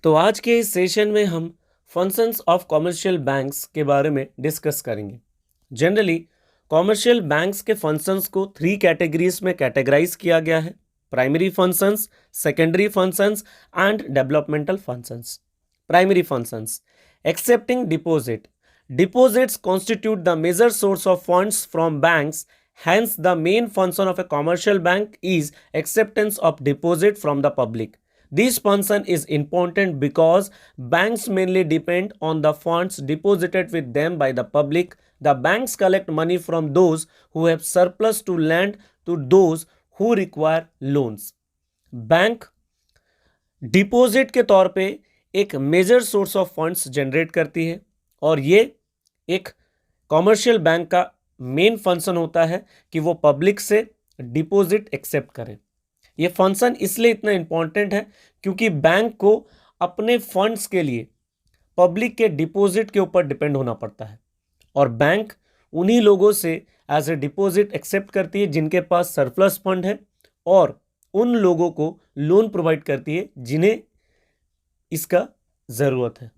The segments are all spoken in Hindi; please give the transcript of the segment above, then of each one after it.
तो आज के इस सेशन में हम फंक्शंस ऑफ कमर्शियल बैंक्स के बारे में डिस्कस करेंगे। जनरली कमर्शियल बैंक्स के फंक्शंस को 3 कैटेगरीज में कैटेगराइज किया गया है: primary functions, secondary functions and developmental functions. Primary functions: accepting deposit. Deposits constitute the major source of funds from banks. Hence, the main function of a commercial bank is acceptance of deposit from the public. This function is important because banks mainly depend on the funds deposited with them by the public. The banks collect money from those who have surplus to lend to those who require loans. Bank deposit के तौर पे एक major source of funds generate करती है और ये एक कमर्शियल बैंक का मेन फंक्शन होता है कि वो पब्लिक से डिपॉजिट एक्सेप्ट करे। ये फंक्शन इसलिए इतना इंपॉर्टेंट है क्योंकि बैंक को अपने फंड्स के लिए पब्लिक के डिपॉजिट के ऊपर डिपेंड होना पड़ता है और बैंक उन्हीं लोगों से एज ए डिपॉजिट एक्सेप्ट करती है जिनके पास सरप्लस फंड है और उन लोगों को लोन प्रोवाइड करती है जिन्हें इसका ज़रूरत है।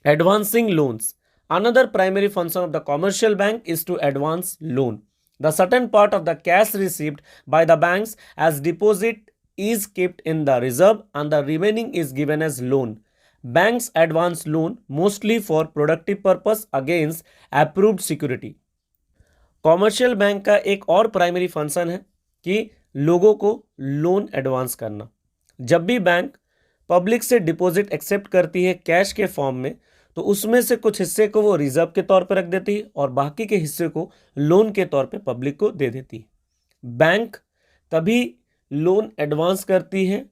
Advancing loans. Another primary function of the commercial bank is to advance loan. The certain part of the cash received by the banks as deposit is kept in the reserve and the remaining is given as loan. Banks advance loan mostly for productive purpose against approved security. Commercial bank का एक और प्राइमरी फंक्शन है कि लोगों को लोन एडवांस करना। जब भी बैंक पब्लिक से डिपॉजिट एक्सेप्ट करती है कैश के फॉर्म में तो उसमें से कुछ हिस्से को वो रिजर्व के तौर पर रख देती है और बाकी के हिस्से को लोन के तौर पे पब्लिक को दे देती है। बैंक तभी लोन एडवांस करती है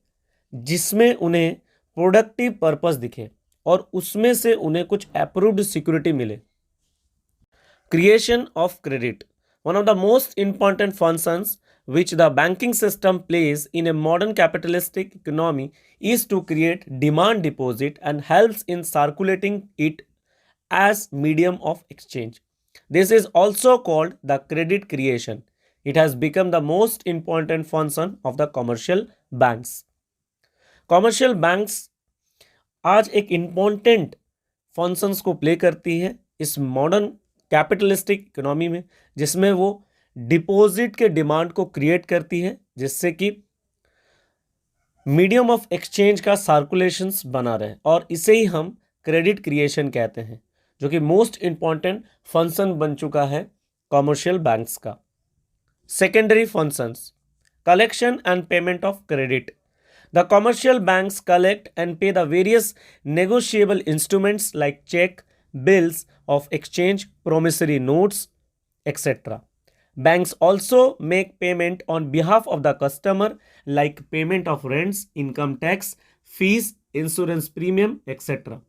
जिसमें उन्हें प्रोडक्टिव पर्पस दिखे और उसमें से उन्हें कुछ अप्रूव्ड सिक्योरिटी मिले। Creation of credit. One of the most important functions which the banking system plays in a modern capitalistic economy is to create demand deposit and helps in circulating it as medium of exchange. This is also called the credit creation. It has become the most important function of the commercial banks. Commercial banks आज एक इम्पॉर्टेंट फंक्शंस को प्ले करती है इस मॉडर्न कैपिटलिस्टिक इकोनॉमी में, जिसमें वो डिपॉजिट के डिमांड को क्रिएट करती है जिससे कि मीडियम ऑफ एक्सचेंज का सर्कुलेशंस बना रहे और इसे ही हम क्रेडिट क्रिएशन कहते हैं, जो कि मोस्ट इंपॉर्टेंट फंक्शन बन चुका है कॉमर्शियल बैंक्स का। Secondary functions. Collection and payment of credit. The commercial banks collect and pay the various negotiable instruments like check, bills of exchange, promissory notes, etc. Banks also make payment on behalf of the customer like payment of rents, income tax, fees, insurance premium, etc.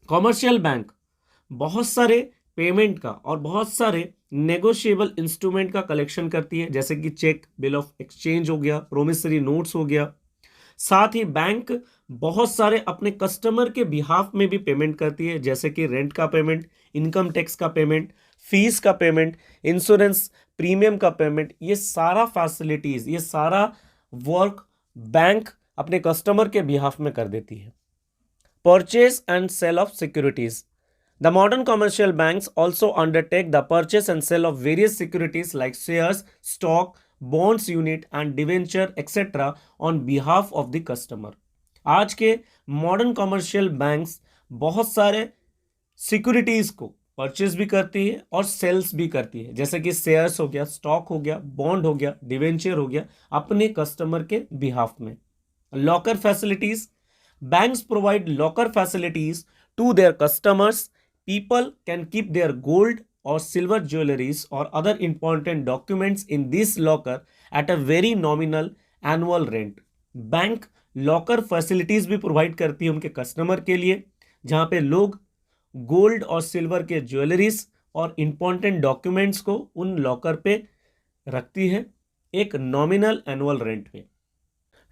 Commercial bank बहुत सारे पेमेंट का और बहुत सारे नेगोशिएबल इंस्ट्रूमेंट का कलेक्शन करती है, जैसे कि चेक, बिल ऑफ एक्सचेंज हो गया, प्रोमिसरी नोट्स हो गया। साथ ही बैंक बहुत सारे अपने कस्टमर के बिहाफ में भी पेमेंट करती है, जैसे कि रेंट का पेमेंट, इनकम टैक्स का पेमेंट, फीस का पेमेंट, इंश्योरेंस प्रीमियम का पेमेंट। ये सारा फैसिलिटीज, ये सारा वर्क बैंक अपने कस्टमर के बिहाफ में कर देती है। Purchase and sale of securities. The modern commercial banks also undertake the purchase and sale of various securities like shares, stock, bonds unit and debenture etc. on behalf of the customer. आज के मॉडर्न कमर्शियल बैंक्स बहुत सारे सिक्योरिटीज को परचेज भी करती है और सेल्स भी करती है, जैसे कि शेयर्स हो गया, स्टॉक हो गया, बॉन्ड हो गया, डिवेंचर हो गया, अपने कस्टमर के बिहाफ में। Locker facilities. Banks provide locker facilities to their customers. People can keep their gold or silver jewelries or other important documents in this locker at a very nominal annual rent. Bank locker facilities भी प्रोवाइड करती है उनके कस्टमर के लिए, जहां पे लोग गोल्ड और सिल्वर के ज्वेलरीज और इंपॉर्टेंट डॉक्यूमेंट्स को उन लॉकर पे रखती है एक नॉमिनल एनुअल रेंट पे।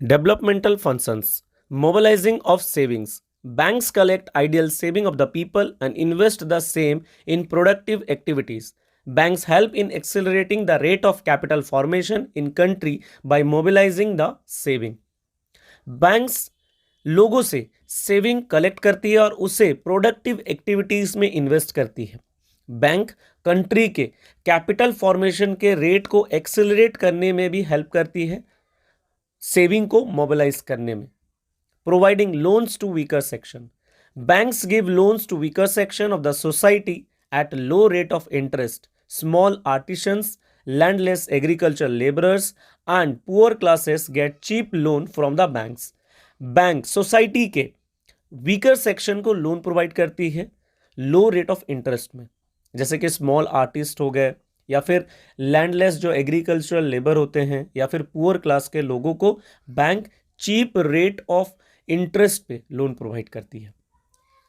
Developmental functions. Mobilising of savings. Banks collect ideal saving of the people and invest the same in productive activities. Banks help in accelerating the rate of capital formation in country by mobilizing the saving. Banks लोगों से सेविंग कलेक्ट करती है और उसे प्रोडक्टिव एक्टिविटीज में इन्वेस्ट करती है। बैंक कंट्री के कैपिटल फॉर्मेशन के रेट को एक्सेलरेट करने में भी हेल्प करती है, सेविंग को मोबिलाइज करने में। Providing loans to weaker section, banks give loans to weaker section of the society at low rate of interest. Small artisans, landless agricultural laborers and poor classes get cheap loan from the banks. Bank society के वीकर सेक्शन को लोन प्रोवाइड करती है लो रेट ऑफ इंटरेस्ट में, जैसे कि स्मॉल आर्टिस्ट हो गए या फिर लैंडलेस जो एग्रीकल्चरल लेबर होते हैं या फिर पुअर क्लास के लोगों को bank cheap rate of interest पे लोन प्रोवाइड करती है।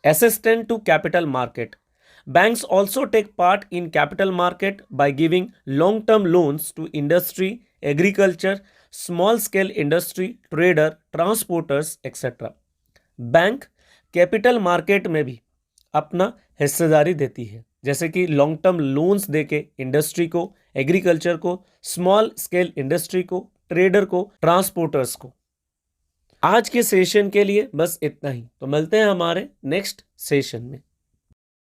Assistant to capital market. Banks also take part in capital market by giving long-term loans to industry, agriculture, small-scale industry, trader, transporters, etc. Bank capital market में भी अपना हिस्सेदारी देती है, जैसे कि लॉन्ग टर्म लोन्स देके इंडस्ट्री को, एग्रीकल्चर को, स्मॉल स्केल इंडस्ट्री को, ट्रेडर को, ट्रांसपोर्टर्स को। आज के सेशन के लिए बस इतना ही, तो मिलते हैं हमारे नेक्स्ट सेशन में।